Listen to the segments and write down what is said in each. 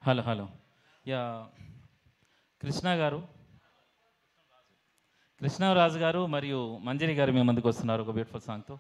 Hello hello yeah Krishna గారు కృష్ణరాజు గారు మరియు మంజరి గారు మీ ముందుకు వస్తున్నారు ఒక బ్యూటిఫుల్ సాంగ్తో.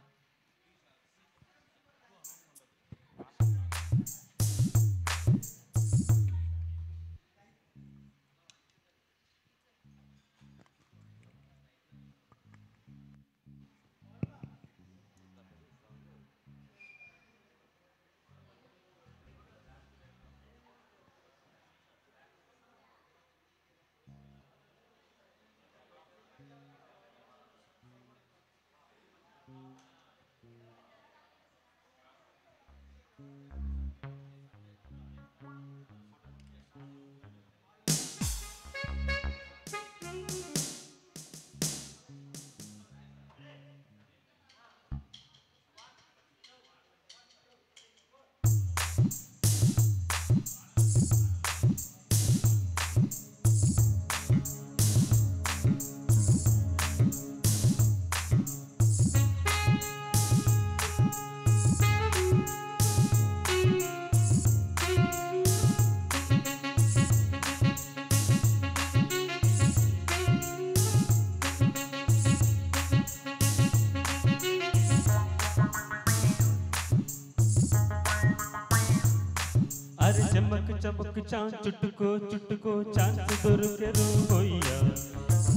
अरे चमक चमक चांद चुटको चुटको चांद दొరికే రోయ్యా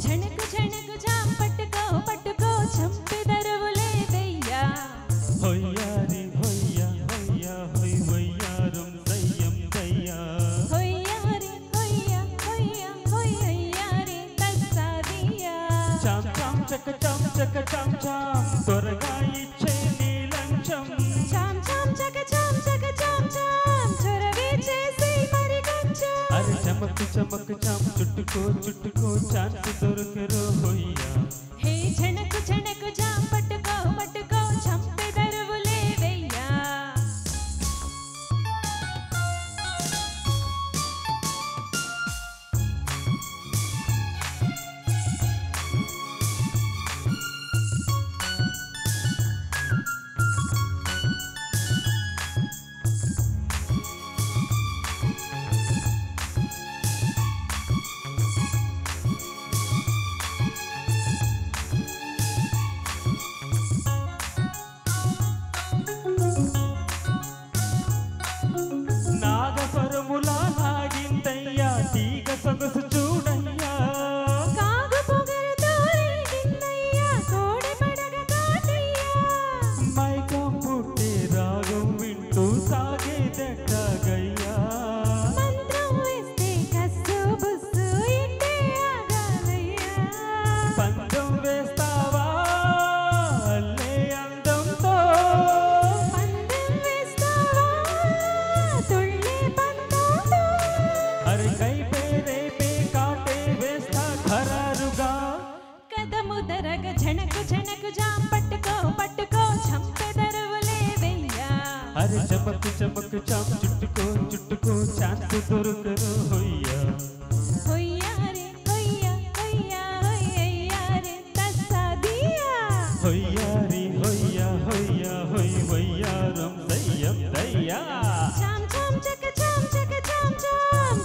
झणक झणक जाम पटको पटको चंपे दरवले दैया होయ్యా रे होయ్యా होయ్యా होय होయ్యా रम दयम दया होయ్యా रे होయ్యా होయ్యా होయ్యా रे तस्सा दिया चाम चाम चक चाम चाम త్వరగా ఇచ్చే నీ లంచం चाम चाम चक चाम चाम चोरवे చేసి మరి కొంచెం अरे चमक चमक चाम चुटको चुटको चांद దొరికే రోయ్యా हे झणक झणक जाम पटको पटको चंपे दरवले दैया నాగపరములా లాగిందయ్యా తీగ సొగసు చూడయ్యా కాగు పొగరుతో రేగిందయ్యా కోడి పడగ కాటయ్యా మైకం పుట్టే రాగం వింటూ సాగేదెట్టగయ్యా మంత్రం వేస్తే కస్సు బుస్సు ఇట్టే ఆగాలయ్యా పందెం వేస్తావా అల్లే అందంతో పందెం వేస్తావా తుళ్ళే పందంతో అరే కైపే రేపే కాటే వేస్తా ఖరారుగా కదము దరగ झणक झणक जाम पटको पटको चंपे दरवले दैया అరే చమక్ చమక్ చామ్ చుట్టుకో చుట్టుకో ఛాన్స్ దొరకరు హొయ్యా होయ్యా रे होయ్యా होయ్యా होయ్యా रे तस्सा दिया హొయ్యా రే హొయ్యా హొయ్యా హొయ్ హొయ్యా రం దయ్యం దయ్యా చాం చాం చక చాం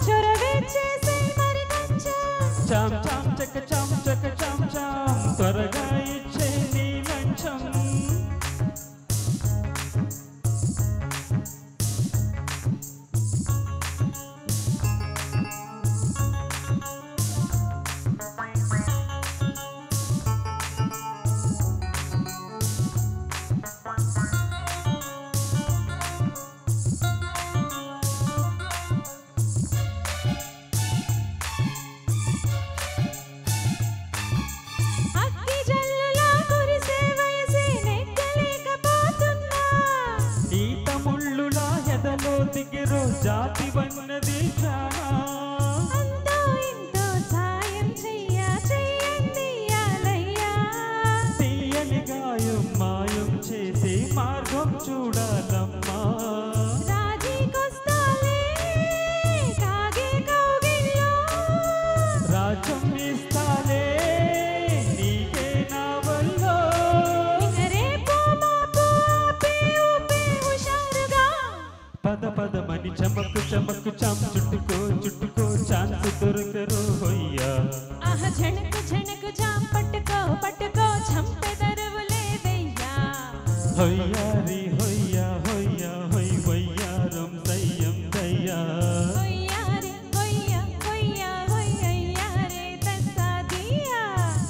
చొరవే చేసే మరి కొంచెం చామ్ చామ్ చక చామ్ త్వరగా ఇచ్చే నీ లంచం చాం చుట్టుకో చుట్టుకో ఛాన్స్ దొరకరు హొయ్యా ఆహా ఝణకు ఝణకు జాం పట్టుకో పట్టుకో చంపెదరువులే వెయ్యా హొయ్యారి హొయ్యా హొయ్యా హొయ్ వయ్యారం దయ్యం దయ్యా హొయ్యారి హొయ్యా హొయ్యా హొయ్యయ్యారే తస్సాదియా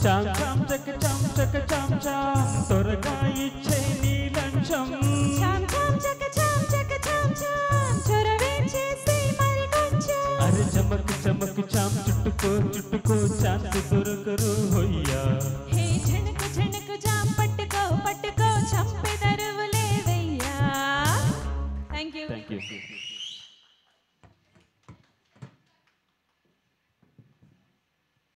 చాం చాం చక చాం త్వరగా ఇచ్చే నీ లంచం చాం చాం చక చాం చొరవే చేసి మరి కొంచెం అరే చమక్ చమక్ చాం చుట్టుకో చుట్టుకో ఛాన్స్ దొరకరు